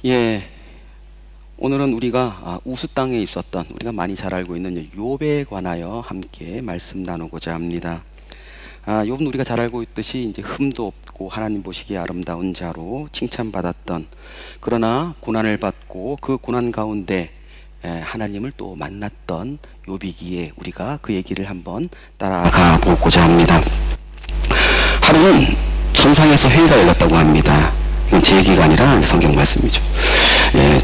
예, 오늘은 우리가 우스 땅에 있었던 우리가 많이 잘 알고 있는 욥에 관하여 함께 말씀 나누고자 합니다. 욥은 우리가 잘 알고 있듯이 이제 흠도 없고 하나님 보시기에 아름다운 자로 칭찬받았던, 그러나 고난을 받고 그 고난 가운데 하나님을 또 만났던 욥이기에 우리가 그 얘기를 한번 따라가 보고자 합니다. 하루는 천상에서 회의가 열렸다고 합니다. 이건 제 얘기가 아니라 성경 말씀이죠.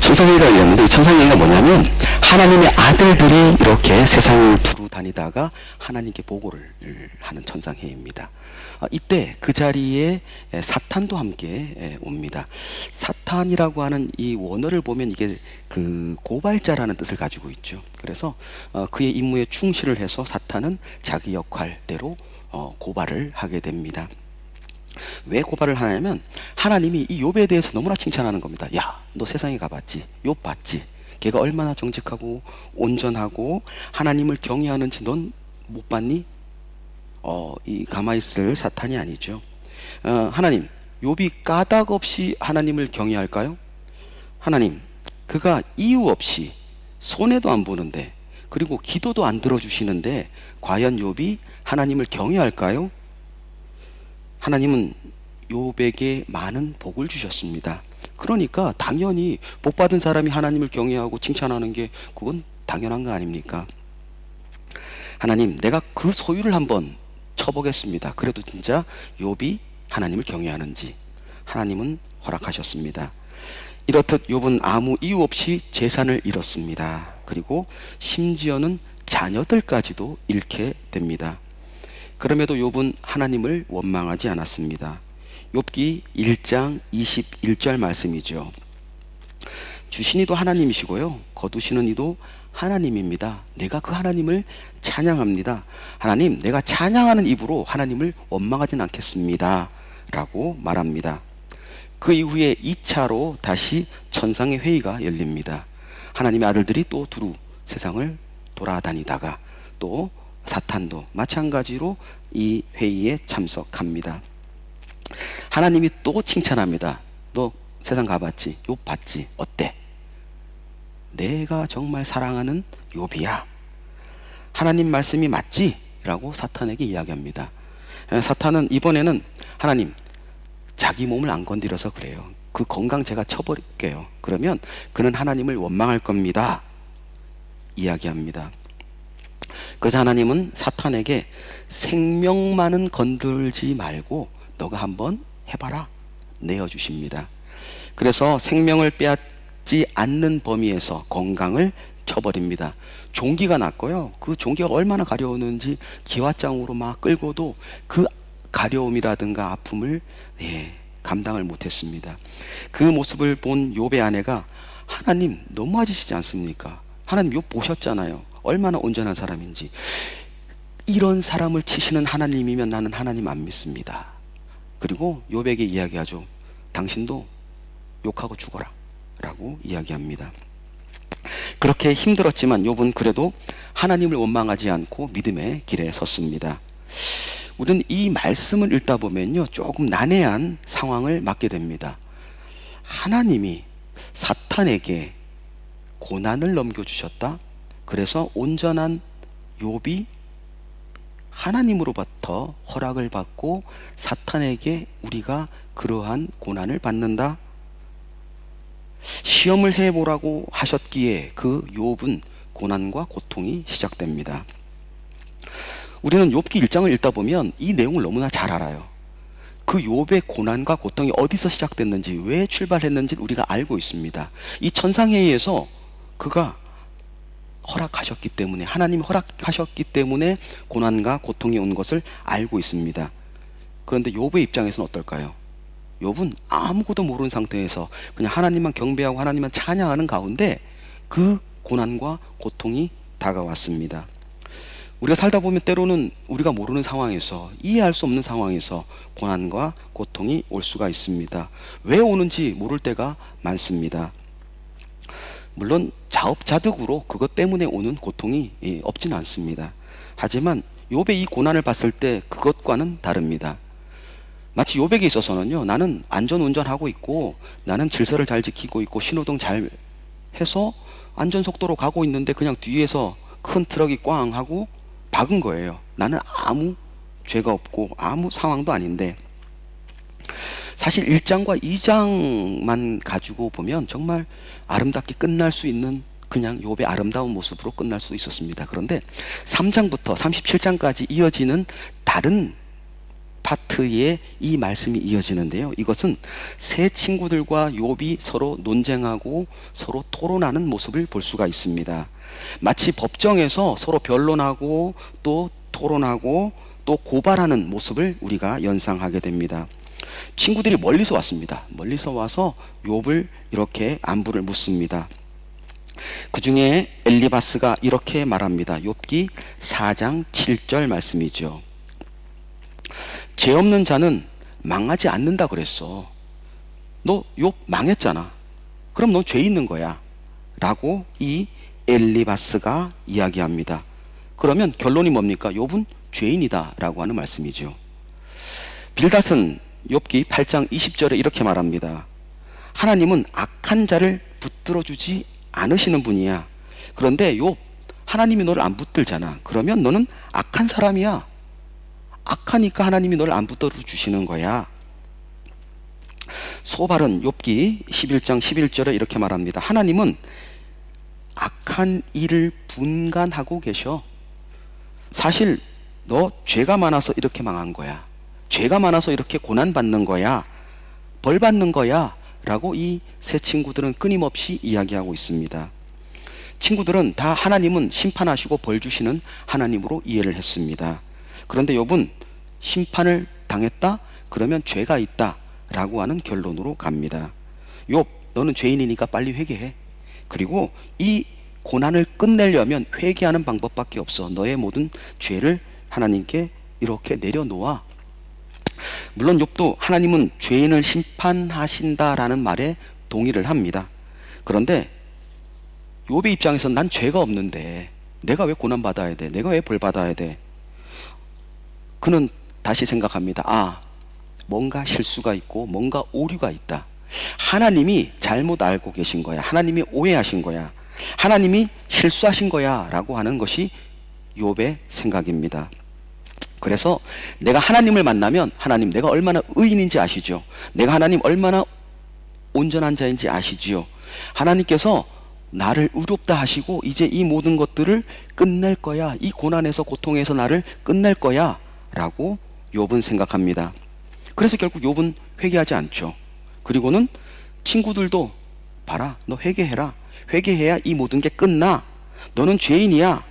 천상회의가 열렸는데, 이 천상회의가 뭐냐면 하나님의 아들들이 이렇게 세상을 두루 다니다가 하나님께 보고를 하는 천상회의입니다. 이때 그 자리에 사탄도 함께 옵니다. 사탄이라고 하는 이 원어를 보면 이게 그 고발자라는 뜻을 가지고 있죠. 그래서 그의 임무에 충실을 해서 사탄은 자기 역할대로 고발을 하게 됩니다. 왜 고발을 하냐면 하나님이 이 욥에 대해서 너무나 칭찬하는 겁니다. 야, 너 세상에 가봤지? 욥 봤지? 걔가 얼마나 정직하고 온전하고 하나님을 경외하는지 넌 못 봤니? 이 가만히 있을 사탄이 아니죠. 하나님, 욥이 까닭 없이 하나님을 경외할까요? 하나님, 그가 이유 없이 손해도 안 보는데, 그리고 기도도 안 들어주시는데 과연 욥이 하나님을 경외할까요? 하나님은 욥에게 많은 복을 주셨습니다. 그러니까 당연히 복 받은 사람이 하나님을 경외하고 칭찬하는 게 그건 당연한 거 아닙니까? 하나님, 내가 그 소유를 한번 쳐보겠습니다. 그래도 진짜 욥이 하나님을 경외하는지. 하나님은 허락하셨습니다. 이렇듯 욥은 아무 이유 없이 재산을 잃었습니다. 그리고 심지어는 자녀들까지도 잃게 됩니다. 그럼에도 욥은 하나님을 원망하지 않았습니다. 욥기 1장 21절 말씀이죠. 주신 이도 하나님이시고요, 거두시는 이도 하나님입니다. 내가 그 하나님을 찬양합니다. 하나님, 내가 찬양하는 입으로 하나님을 원망하진 않겠습니다 라고 말합니다. 그 이후에 2차로 다시 천상의 회의가 열립니다. 하나님의 아들들이 또 두루 세상을 돌아다니다가 또 사탄도 마찬가지로 이 회의에 참석합니다. 하나님이 또 칭찬합니다. 너 세상 가봤지? 욥 봤지? 어때? 내가 정말 사랑하는 욥이야. 하나님 말씀이 맞지? 라고 사탄에게 이야기합니다. 사탄은 이번에는 하나님, 자기 몸을 안 건드려서 그래요. 그 건강 제가 쳐버릴게요. 그러면 그는 하나님을 원망할 겁니다. 이야기합니다. 그래서 하나님은 사탄에게 생명만은 건들지 말고 너가 한번 해봐라 내어주십니다. 그래서 생명을 빼앗지 않는 범위에서 건강을 쳐버립니다. 종기가 났고요, 그 종기가 얼마나 가려우는지 기와장으로 막 끌고도 그 가려움이라든가 아픔을 감당을 못했습니다. 그 모습을 본 욥의 아내가 하나님 너무하시지 않습니까? 하나님 욥 보셨잖아요. 얼마나 온전한 사람인지. 이런 사람을 치시는 하나님이면 나는 하나님 안 믿습니다. 그리고 욥에게 이야기하죠. 당신도 욕하고 죽어라 라고 이야기합니다. 그렇게 힘들었지만 욥은 그래도 하나님을 원망하지 않고 믿음의 길에 섰습니다. 우리는 이 말씀을 읽다 보면요, 조금 난해한 상황을 맞게 됩니다. 하나님이 사탄에게 고난을 넘겨주셨다. 그래서 온전한 욥이 하나님으로부터 허락을 받고 사탄에게 우리가 그러한 고난을 받는다. 시험을 해보라고 하셨기에 그 욥은 고난과 고통이 시작됩니다. 우리는 욥기 1장을 읽다 보면 이 내용을 너무나 잘 알아요. 그 욥의 고난과 고통이 어디서 시작됐는지, 왜 출발했는지를 우리가 알고 있습니다. 이 천상회의에서 그가 허락하셨기 때문에, 하나님이 허락하셨기 때문에 고난과 고통이 온 것을 알고 있습니다. 그런데 욥의 입장에서는 어떨까요? 욥은 아무것도 모르는 상태에서 그냥 하나님만 경배하고 하나님만 찬양하는 가운데 그 고난과 고통이 다가왔습니다. 우리가 살다 보면 때로는 우리가 모르는 상황에서, 이해할 수 없는 상황에서 고난과 고통이 올 수가 있습니다. 왜 오는지 모를 때가 많습니다. 물론 자업자득으로 그것 때문에 오는 고통이 없지는 않습니다. 하지만 욥의 이 고난을 봤을 때 그것과는 다릅니다. 마치 욥에게 있어서는요, 나는 안전 운전하고 있고 나는 질서를 잘 지키고 있고 신호등 잘 해서 안전 속도로 가고 있는데 그냥 뒤에서 큰 트럭이 꽝 하고 박은 거예요. 나는 아무 죄가 없고 아무 상황도 아닌데, 사실 1장과 2장만 가지고 보면 정말 아름답게 끝날 수 있는, 그냥 욥의 아름다운 모습으로 끝날 수 있었습니다. 그런데 3장부터 37장까지 이어지는 다른 파트에 이 말씀이 이어지는데요, 이것은 세 친구들과 욥이 서로 논쟁하고 서로 토론하는 모습을 볼 수가 있습니다. 마치 법정에서 서로 변론하고 또 토론하고 또 고발하는 모습을 우리가 연상하게 됩니다. 친구들이 멀리서 왔습니다. 멀리서 와서 욥을 이렇게 안부를 묻습니다. 그 중에 엘리바스가 이렇게 말합니다. 욥기 4장 7절 말씀이죠. 죄 없는 자는 망하지 않는다 그랬어. 너 욥 망했잖아. 그럼 넌 죄 있는 거야. 라고 이 엘리바스가 이야기합니다. 그러면 결론이 뭡니까? 욥은 죄인이다 라고 하는 말씀이죠. 빌닷은 욥기 8장 20절에 이렇게 말합니다. 하나님은 악한 자를 붙들어 주지 않으시는 분이야. 그런데 욥, 하나님이 너를 안 붙들잖아. 그러면 너는 악한 사람이야. 악하니까 하나님이 너를 안 붙들어 주시는 거야. 소발은 욥기 11장 11절에 이렇게 말합니다. 하나님은 악한 일을 분간하고 계셔. 사실 너 죄가 많아서 이렇게 망한 거야. 죄가 많아서 이렇게 고난받는 거야. 벌 받는 거야. 라고 이 세 친구들은 끊임없이 이야기하고 있습니다. 친구들은 다 하나님은 심판하시고 벌 주시는 하나님으로 이해를 했습니다. 그런데 욥은 심판을 당했다? 그러면 죄가 있다 라고 하는 결론으로 갑니다. 욥, 너는 죄인이니까 빨리 회개해. 그리고 이 고난을 끝내려면 회개하는 방법밖에 없어. 너의 모든 죄를 하나님께 이렇게 내려놓아. 물론 욥도 하나님은 죄인을 심판하신다라는 말에 동의를 합니다. 그런데 욥의 입장에서는 난 죄가 없는데 내가 왜 고난받아야 돼? 내가 왜 벌 받아야 돼? 그는 다시 생각합니다. 아, 뭔가 실수가 있고 뭔가 오류가 있다. 하나님이 잘못 알고 계신 거야. 하나님이 오해하신 거야. 하나님이 실수하신 거야 라고 하는 것이 욥의 생각입니다. 그래서 내가 하나님을 만나면, 하나님 내가 얼마나 의인인지 아시죠? 내가 하나님 얼마나 온전한 자인지 아시지요? 하나님께서 나를 의롭다 하시고 이제 이 모든 것들을 끝낼 거야. 이 고난에서 고통에서 나를 끝낼 거야 라고 욥은 생각합니다. 그래서 결국 욥은 회개하지 않죠. 그리고는 친구들도 봐라, 너 회개해라. 회개해야 이 모든 게 끝나. 너는 죄인이야.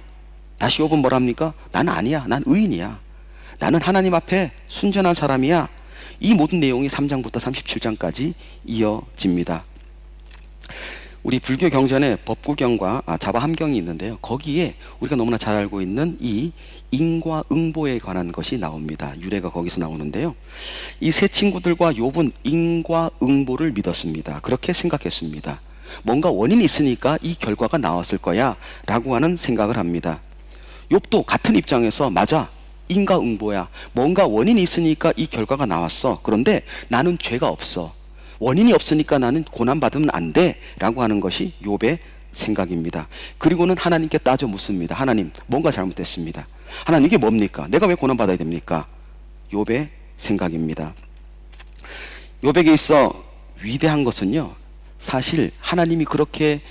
다시 욥은 뭐랍니까? 난 아니야. 난 의인이야. 나는 하나님 앞에 순전한 사람이야. 이 모든 내용이 3장부터 37장까지 이어집니다. 우리 불교 경전에 법구경과 자바함경이 있는데요, 거기에 우리가 너무나 잘 알고 있는 이 인과응보에 관한 것이 나옵니다. 유래가 거기서 나오는데요, 이 세 친구들과 욥은 인과응보를 믿었습니다. 그렇게 생각했습니다. 뭔가 원인이 있으니까 이 결과가 나왔을 거야 라고 하는 생각을 합니다. 욥도 같은 입장에서 맞아, 인과응보야. 뭔가 원인이 있으니까 이 결과가 나왔어. 그런데 나는 죄가 없어. 원인이 없으니까 나는 고난받으면 안 돼 라고 하는 것이 욥의 생각입니다. 그리고는 하나님께 따져 묻습니다. 하나님, 뭔가 잘못됐습니다. 하나님, 이게 뭡니까? 내가 왜 고난받아야 됩니까? 욥의 생각입니다. 욥에게 있어 위대한 것은요, 사실 하나님이 그렇게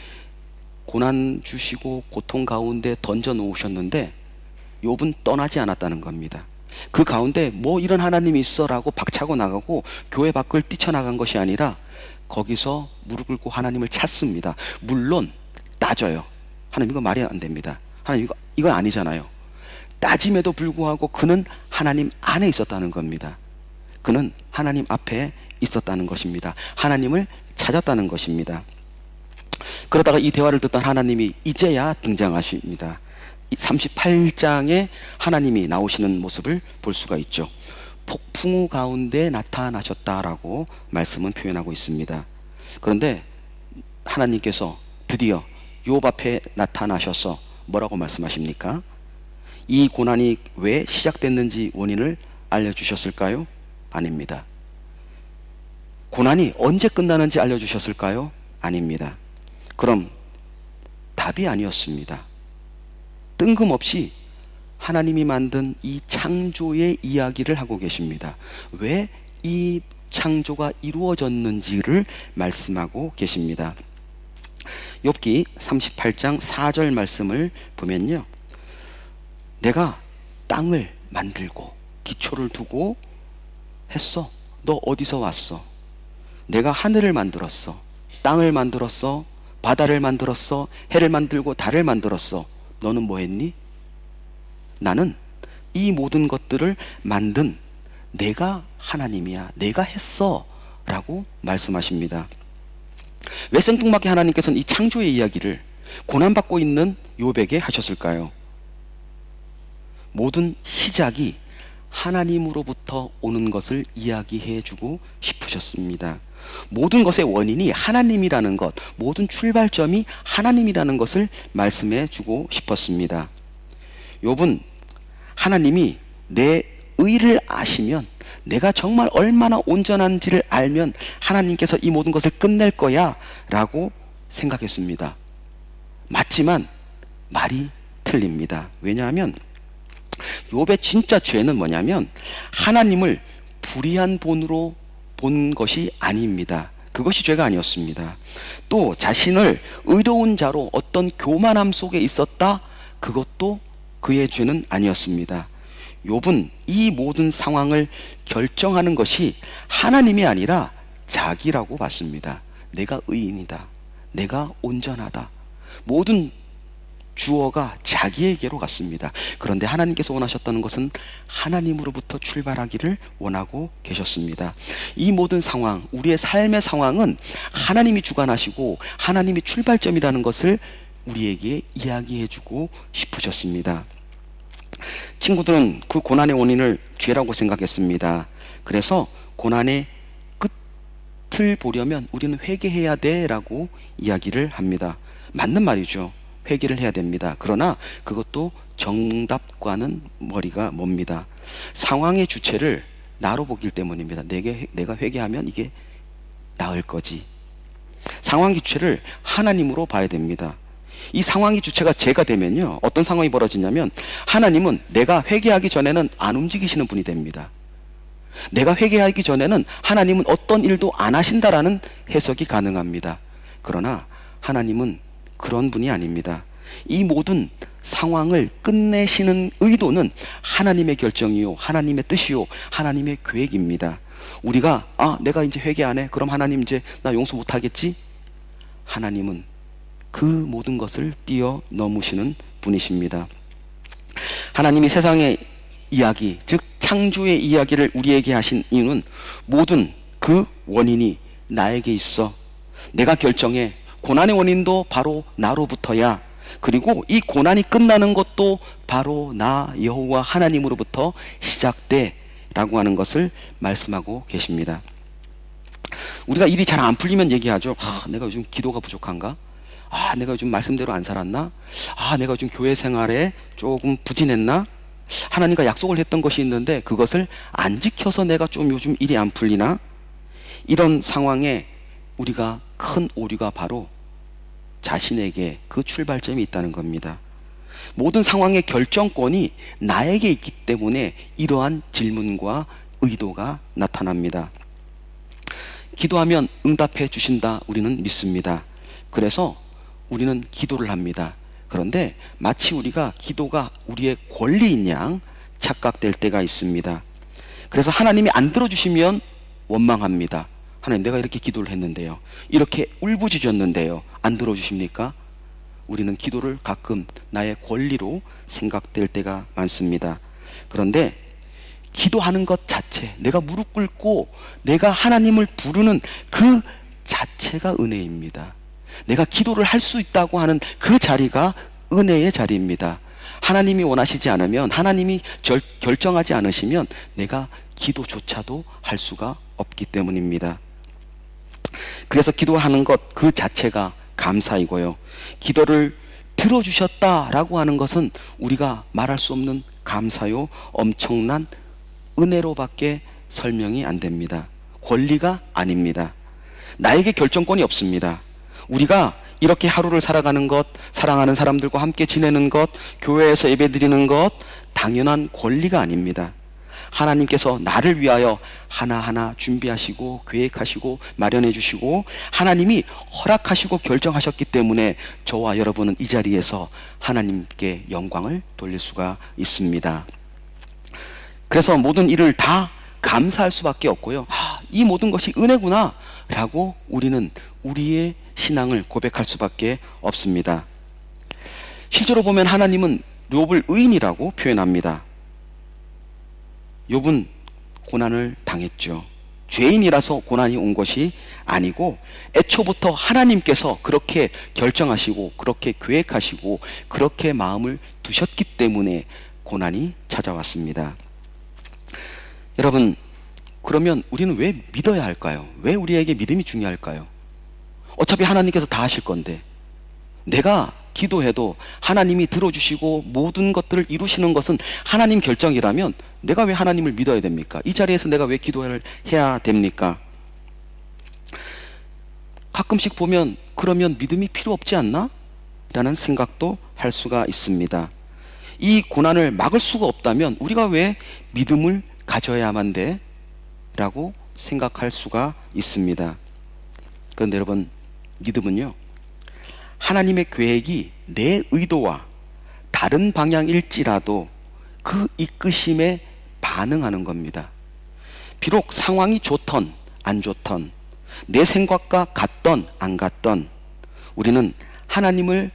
고난 주시고 고통 가운데 던져 놓으셨는데 욥은 떠나지 않았다는 겁니다. 그 가운데 뭐 이런 하나님이 있어 라고 박차고 나가고 교회 밖을 뛰쳐나간 것이 아니라 거기서 무릎 꿇고 하나님을 찾습니다. 물론 따져요. 하나님, 이거 말이 안 됩니다. 하나님, 이건 아니잖아요. 따짐에도 불구하고 그는 하나님 안에 있었다는 겁니다. 그는 하나님 앞에 있었다는 것입니다. 하나님을 찾았다는 것입니다. 그러다가 이 대화를 듣던 하나님이 이제야 등장하십니다. 38장에 하나님이 나오시는 모습을 볼 수가 있죠. 폭풍우 가운데 나타나셨다라고 말씀은 표현하고 있습니다. 그런데 하나님께서 드디어 욥 앞에 나타나셔서 뭐라고 말씀하십니까? 이 고난이 왜 시작됐는지 원인을 알려주셨을까요? 아닙니다. 고난이 언제 끝나는지 알려주셨을까요? 아닙니다. 그럼 답이 아니었습니다. 뜬금없이 하나님이 만든 이 창조의 이야기를 하고 계십니다. 왜 이 창조가 이루어졌는지를 말씀하고 계십니다. 욥기 38장 4절 말씀을 보면요, 내가 땅을 만들고 기초를 두고 했어. 너 어디서 왔어? 내가 하늘을 만들었어, 땅을 만들었어, 바다를 만들었어, 해를 만들고 달을 만들었어. 너는 뭐 했니? 나는 이 모든 것들을 만든 내가 하나님이야, 내가 했어 라고 말씀하십니다. 왜 생뚱맞게 하나님께서는 이 창조의 이야기를 고난받고 있는 욥에게 하셨을까요? 모든 시작이 하나님으로부터 오는 것을 이야기해 주고 싶으셨습니다. 모든 것의 원인이 하나님이라는 것, 모든 출발점이 하나님이라는 것을 말씀해 주고 싶었습니다. 욥은 하나님이 내 의를 아시면, 내가 정말 얼마나 온전한지를 알면 하나님께서 이 모든 것을 끝낼 거야 라고 생각했습니다. 맞지만 말이 틀립니다. 왜냐하면 욥의 진짜 죄는 뭐냐면 하나님을 불의한 본으로 본 것이 아닙니다. 그것이 죄가 아니었습니다. 또 자신을 의로운 자로 어떤 교만함 속에 있었다, 그것도 그의 죄는 아니었습니다. 욥은 이 모든 상황을 결정하는 것이 하나님이 아니라 자기라고 봤습니다. 내가 의인이다, 내가 온전하다, 모든 주어가 자기에게로 갔습니다. 그런데 하나님께서 원하셨다는 것은 하나님으로부터 출발하기를 원하고 계셨습니다. 이 모든 상황, 우리의 삶의 상황은 하나님이 주관하시고 하나님이 출발점이라는 것을 우리에게 이야기해 주고 싶으셨습니다. 친구들은 그 고난의 원인을 죄라고 생각했습니다. 그래서 고난의 끝을 보려면 우리는 회개해야 돼 라고 이야기를 합니다. 맞는 말이죠. 회개를 해야 됩니다. 그러나 그것도 정답과는 머리가 멉니다. 상황의 주체를 나로 보기 때문입니다. 내가 회개하면 이게 나을 거지. 상황의 주체를 하나님으로 봐야 됩니다. 이 상황의 주체가 제가 되면요, 어떤 상황이 벌어지냐면 하나님은 내가 회개하기 전에는 안 움직이시는 분이 됩니다. 내가 회개하기 전에는 하나님은 어떤 일도 안 하신다라는 해석이 가능합니다. 그러나 하나님은 그런 분이 아닙니다. 이 모든 상황을 끝내시는 의도는 하나님의 결정이요, 하나님의 뜻이요, 하나님의 계획입니다. 우리가 내가 이제 회개 안 해, 그럼 하나님 이제 나 용서 못 하겠지? 하나님은 그 모든 것을 뛰어넘으시는 분이십니다. 하나님이 세상의 이야기, 즉 창조의 이야기를 우리에게 하신 이유는 모든 그 원인이 나에게 있어. 내가 결정해. 고난의 원인도 바로 나로부터야. 그리고 이 고난이 끝나는 것도 바로 나 여호와 하나님으로부터 시작돼 라고 하는 것을 말씀하고 계십니다. 우리가 일이 잘 안 풀리면 얘기하죠. 내가 요즘 기도가 부족한가? 내가 요즘 말씀대로 안 살았나? 내가 요즘 교회 생활에 조금 부진했나? 하나님과 약속을 했던 것이 있는데 그것을 안 지켜서 내가 좀 요즘 일이 안 풀리나? 이런 상황에 우리가 큰 오류가 바로 자신에게 그 출발점이 있다는 겁니다. 모든 상황의 결정권이 나에게 있기 때문에 이러한 질문과 의도가 나타납니다. 기도하면 응답해 주신다 우리는 믿습니다. 그래서 우리는 기도를 합니다. 그런데 마치 우리가 기도가 우리의 권리인 양 착각될 때가 있습니다. 그래서 하나님이 안 들어주시면 원망합니다. 하나님, 내가 이렇게 기도를 했는데요, 이렇게 울부짖었는데요, 안 들어주십니까? 우리는 기도를 가끔 나의 권리로 생각될 때가 많습니다. 그런데 기도하는 것 자체, 내가 무릎 꿇고 내가 하나님을 부르는 그 자체가 은혜입니다. 내가 기도를 할 수 있다고 하는 그 자리가 은혜의 자리입니다. 하나님이 원하시지 않으면, 하나님이 결정하지 않으시면 내가 기도조차도 할 수가 없기 때문입니다. 그래서 기도하는 것 그 자체가 감사이고요, 기도를 들어주셨다라고 하는 것은 우리가 말할 수 없는 감사요, 엄청난 은혜로밖에 설명이 안 됩니다. 권리가 아닙니다. 나에게 결정권이 없습니다. 우리가 이렇게 하루를 살아가는 것, 사랑하는 사람들과 함께 지내는 것, 교회에서 예배드리는 것, 당연한 권리가 아닙니다. 하나님께서 나를 위하여 하나하나 준비하시고 계획하시고 마련해 주시고 하나님이 허락하시고 결정하셨기 때문에 저와 여러분은 이 자리에서 하나님께 영광을 돌릴 수가 있습니다. 그래서 모든 일을 다 감사할 수밖에 없고요. 이 모든 것이 은혜구나 라고 우리는 우리의 신앙을 고백할 수밖에 없습니다. 실제로 보면 하나님은 욥을 의인이라고 표현합니다. 욥은 고난을 당했죠. 죄인이라서 고난이 온 것이 아니고 애초부터 하나님께서 그렇게 결정하시고 그렇게 계획하시고 그렇게 마음을 두셨기 때문에 고난이 찾아왔습니다. 여러분, 그러면 우리는 왜 믿어야 할까요? 왜 우리에게 믿음이 중요할까요? 어차피 하나님께서 다 하실 건데, 내가 기도해도 하나님이 들어주시고 모든 것들을 이루시는 것은 하나님 결정이라면 내가 왜 하나님을 믿어야 됩니까? 이 자리에서 내가 왜 기도를 해야 됩니까? 가끔씩 보면 그러면 믿음이 필요 없지 않나? 라는 생각도 할 수가 있습니다. 이 고난을 막을 수가 없다면 우리가 왜 믿음을 가져야만 돼? 라고 생각할 수가 있습니다. 그런데 여러분, 믿음은요, 하나님의 계획이 내 의도와 다른 방향일지라도 그 이끄심에 반응하는 겁니다. 비록 상황이 좋던 안 좋던 내 생각과 같던 안 같던 우리는 하나님을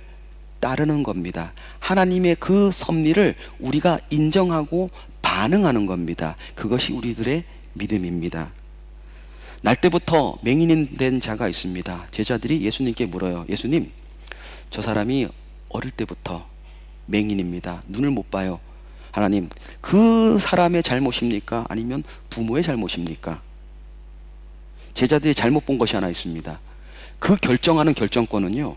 따르는 겁니다. 하나님의 그 섭리를 우리가 인정하고 반응하는 겁니다. 그것이 우리들의 믿음입니다. 날 때부터 맹인이 된 자가 있습니다. 제자들이 예수님께 물어요. 예수님, 저 사람이 어릴 때부터 맹인입니다. 눈을 못 봐요. 하나님, 그 사람의 잘못입니까? 아니면 부모의 잘못입니까? 제자들이 잘못 본 것이 하나 있습니다. 그 결정하는 결정권은요,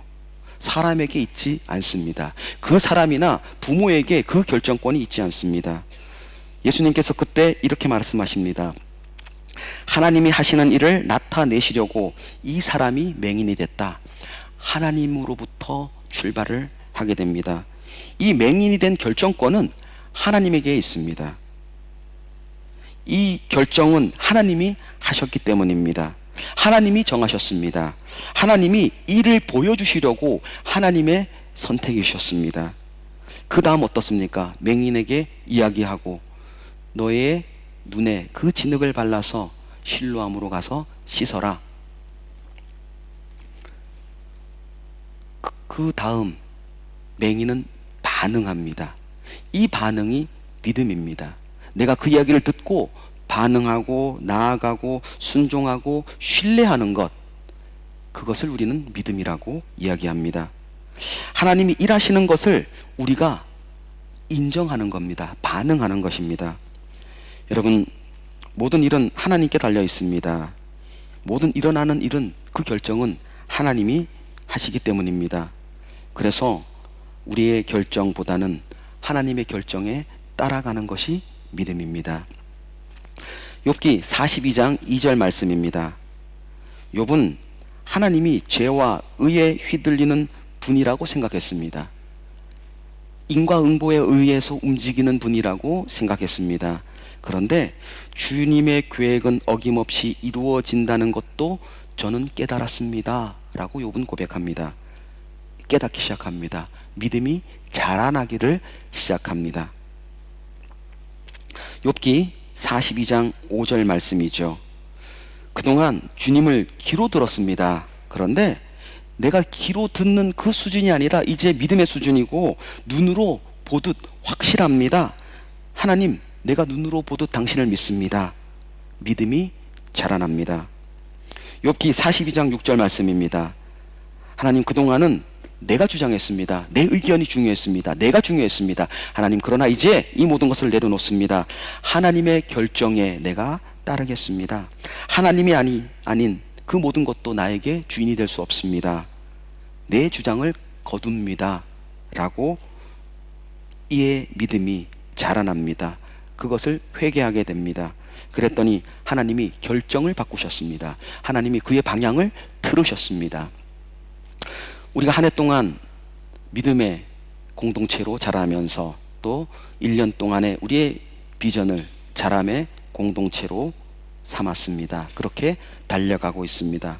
사람에게 있지 않습니다. 그 사람이나 부모에게 그 결정권이 있지 않습니다. 예수님께서 그때 이렇게 말씀하십니다. 하나님이 하시는 일을 나타내시려고 이 사람이 맹인이 됐다. 하나님으로부터 출발을 하게 됩니다. 이 맹인이 된 결정권은 하나님에게 있습니다. 이 결정은 하나님이 하셨기 때문입니다. 하나님이 정하셨습니다. 하나님이 이를 보여주시려고 하나님의 선택이셨습니다. 그 다음 어떻습니까? 맹인에게 이야기하고 너의 눈에 그 진흙을 발라서 실로암으로 가서 씻어라. 그 다음 맹인은 반응합니다. 이 반응이 믿음입니다. 내가 그 이야기를 듣고 반응하고 나아가고 순종하고 신뢰하는 것, 그것을 우리는 믿음이라고 이야기합니다. 하나님이 일하시는 것을 우리가 인정하는 겁니다. 반응하는 것입니다. 여러분, 모든 일은 하나님께 달려 있습니다. 모든 일어나는 일은 그 결정은 하나님이 하시기 때문입니다. 그래서 우리의 결정보다는 하나님의 결정에 따라가는 것이 믿음입니다. 욥기 42장 2절 말씀입니다. 욥은 하나님이 죄와 의에 휘둘리는 분이라고 생각했습니다. 인과응보에 의해서 움직이는 분이라고 생각했습니다. 그런데 주님의 계획은 어김없이 이루어진다는 것도 저는 깨달았습니다. 라고 욥은 고백합니다. 깨닫기 시작합니다. 믿음이 자라나기를 시작합니다. 욥기 42장 5절 말씀이죠. 그동안 주님을 귀로 들었습니다. 그런데 내가 귀로 듣는 그 수준이 아니라 이제 믿음의 수준이고 눈으로 보듯 확실합니다. 하나님, 내가 눈으로 보듯 당신을 믿습니다. 믿음이 자라납니다. 욥기 42장 6절 말씀입니다. 하나님, 그동안은 내가 주장했습니다. 내 의견이 중요했습니다. 내가 중요했습니다. 하나님, 그러나 이제 이 모든 것을 내려놓습니다. 하나님의 결정에 내가 따르겠습니다. 하나님이 아닌 그 모든 것도 나에게 주인이 될 수 없습니다. 내 주장을 거둡니다. 라고 이의 믿음이 자라납니다. 그것을 회개하게 됩니다. 그랬더니 하나님이 결정을 바꾸셨습니다. 하나님이 그의 방향을 틀으셨습니다. 우리가 한 해 동안 믿음의 공동체로 자라면서 또 1년 동안의 우리의 비전을 자람의 공동체로 삼았습니다. 그렇게 달려가고 있습니다.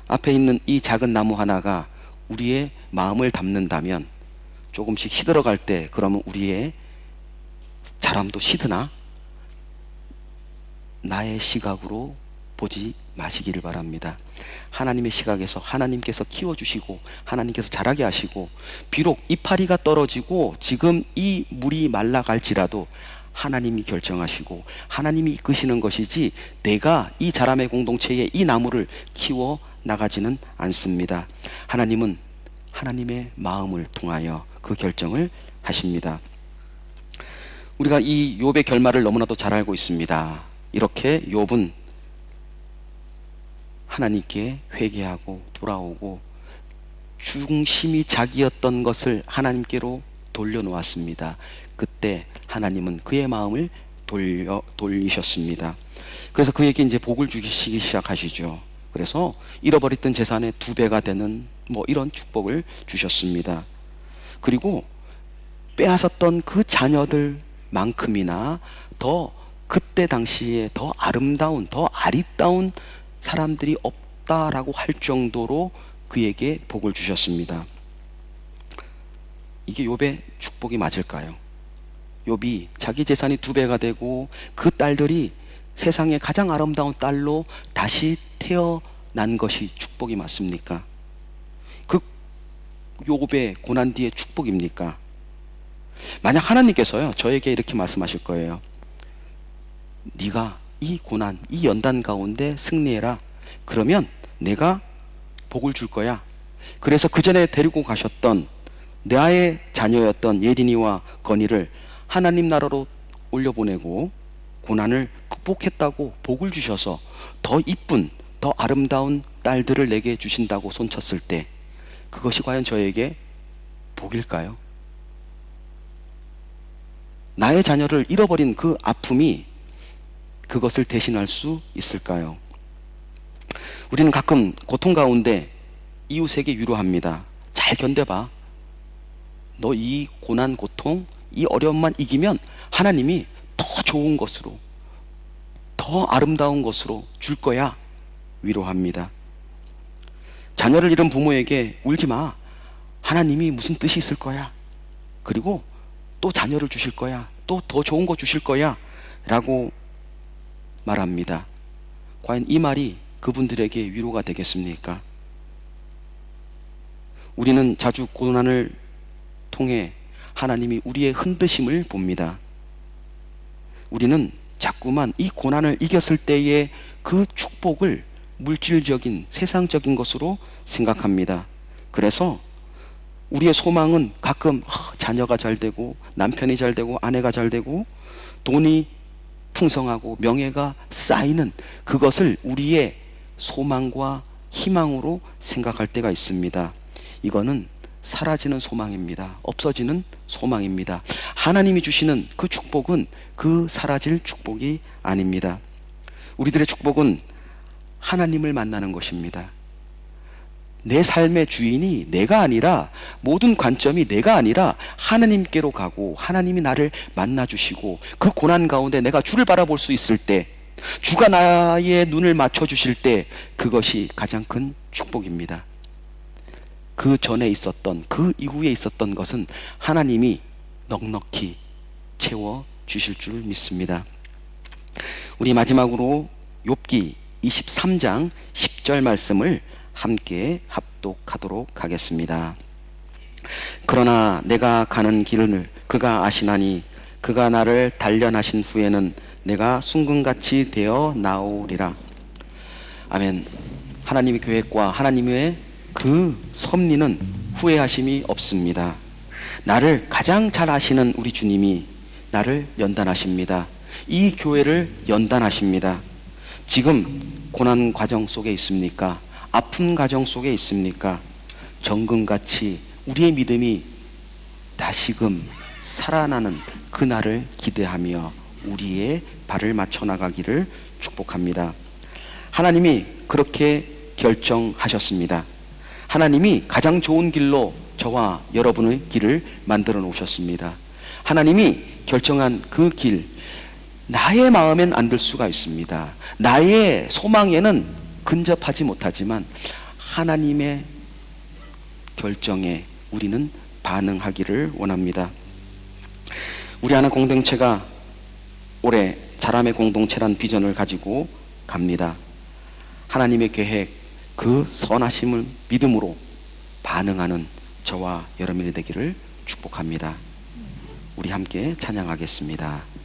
앞에 있는 이 작은 나무 하나가 우리의 마음을 담는다면 조금씩 시들어갈 때 그러면 우리의 자람도 시드나 나의 시각으로 보지 마시기를 바랍니다. 하나님의 시각에서 하나님께서 키워주시고 하나님께서 자라게 하시고 비록 이파리가 떨어지고 지금 이 물이 말라갈지라도 하나님이 결정하시고 하나님이 이끄시는 것이지 내가 이 자람의 공동체에 이 나무를 키워 나가지는 않습니다. 하나님은 하나님의 마음을 통하여 그 결정을 하십니다. 우리가 이 욥의 결말을 너무나도 잘 알고 있습니다. 이렇게 욥은 하나님께 회개하고 돌아오고 중심이 자기였던 것을 하나님께로 돌려놓았습니다. 그때 하나님은 그의 마음을 돌리셨습니다. 그래서 그에게 이제 복을 주시기 시작하시죠. 그래서 잃어버렸던 재산의 2배가 되는 이런 축복을 주셨습니다. 그리고 빼앗았던 그 자녀들만큼이나 더 그때 당시에 더 아름다운 더 아리따운 사람들이 없다라고 할 정도로 그에게 복을 주셨습니다. 이게 욥의 축복이 맞을까요? 욥이 자기 재산이 2배가 되고 그 딸들이 세상에 가장 아름다운 딸로 다시 태어난 것이 축복이 맞습니까? 그 욥의 고난 뒤의 축복입니까? 만약 하나님께서요 저에게 이렇게 말씀하실 거예요. 네가 이 고난, 이 연단 가운데 승리해라. 그러면 내가 복을 줄 거야. 그래서 그 전에 데리고 가셨던 나의 자녀였던 예린이와 건이를 하나님 나라로 올려보내고 고난을 극복했다고 복을 주셔서 더 이쁜, 더 아름다운 딸들을 내게 주신다고 손쳤을 때 그것이 과연 저에게 복일까요? 나의 자녀를 잃어버린 그 아픔이 그것을 대신할 수 있을까요? 우리는 가끔 고통 가운데 이웃에게 위로합니다. 잘 견뎌봐. 너 이 고난, 고통, 이 어려움만 이기면 하나님이 더 좋은 것으로, 더 아름다운 것으로 줄 거야. 위로합니다. 자녀를 잃은 부모에게 울지 마. 하나님이 무슨 뜻이 있을 거야. 그리고 또 자녀를 주실 거야. 또 더 좋은 거 주실 거야. 라고 말합니다. 과연 이 말이 그분들에게 위로가 되겠습니까? 우리는 자주 고난을 통해 하나님이 우리의 흔드심을 봅니다. 우리는 자꾸만 이 고난을 이겼을 때의 그 축복을 물질적인 세상적인 것으로 생각합니다. 그래서 우리의 소망은 가끔 자녀가 잘 되고 남편이 잘 되고 아내가 잘 되고 돈이 풍성하고 명예가 쌓이는 그것을 우리의 소망과 희망으로 생각할 때가 있습니다. 이거는 사라지는 소망입니다. 없어지는 소망입니다. 하나님이 주시는 그 축복은 그 사라질 축복이 아닙니다. 우리들의 축복은 하나님을 만나는 것입니다. 내 삶의 주인이 내가 아니라 모든 관점이 내가 아니라 하나님께로 가고 하나님이 나를 만나주시고 그 고난 가운데 내가 주를 바라볼 수 있을 때 주가 나의 눈을 맞춰주실 때 그것이 가장 큰 축복입니다. 그 전에 있었던 그 이후에 있었던 것은 하나님이 넉넉히 채워주실 줄 믿습니다. 우리 마지막으로 욥기 23장 10절 말씀을 함께 합독하도록 하겠습니다. 그러나 내가 가는 길을 그가 아시나니 그가 나를 단련하신 후에는 내가 순금같이 되어 나오리라. 아멘. 하나님의 계획과 하나님의 그 섭리는 후회하심이 없습니다. 나를 가장 잘 아시는 우리 주님이 나를 연단하십니다. 이 교회를 연단하십니다. 지금 고난 과정 속에 있습니까? 아픈 과정 속에 있습니까? 정금같이 우리의 믿음이 다시금 살아나는 그날을 기대하며 우리의 발을 맞춰 나가기를 축복합니다. 하나님이 그렇게 결정하셨습니다. 하나님이 가장 좋은 길로 저와 여러분의 길을 만들어 놓으셨습니다. 하나님이 결정한 그 길, 나의 마음엔 안 들 수가 있습니다. 나의 소망에는 근접하지 못하지만 하나님의 결정에 우리는 반응하기를 원합니다. 우리 하나 공동체가 올해 자람의 공동체란 비전을 가지고 갑니다. 하나님의 계획, 그 선하심을 믿음으로 반응하는 저와 여러분이 되기를 축복합니다. 우리 함께 찬양하겠습니다.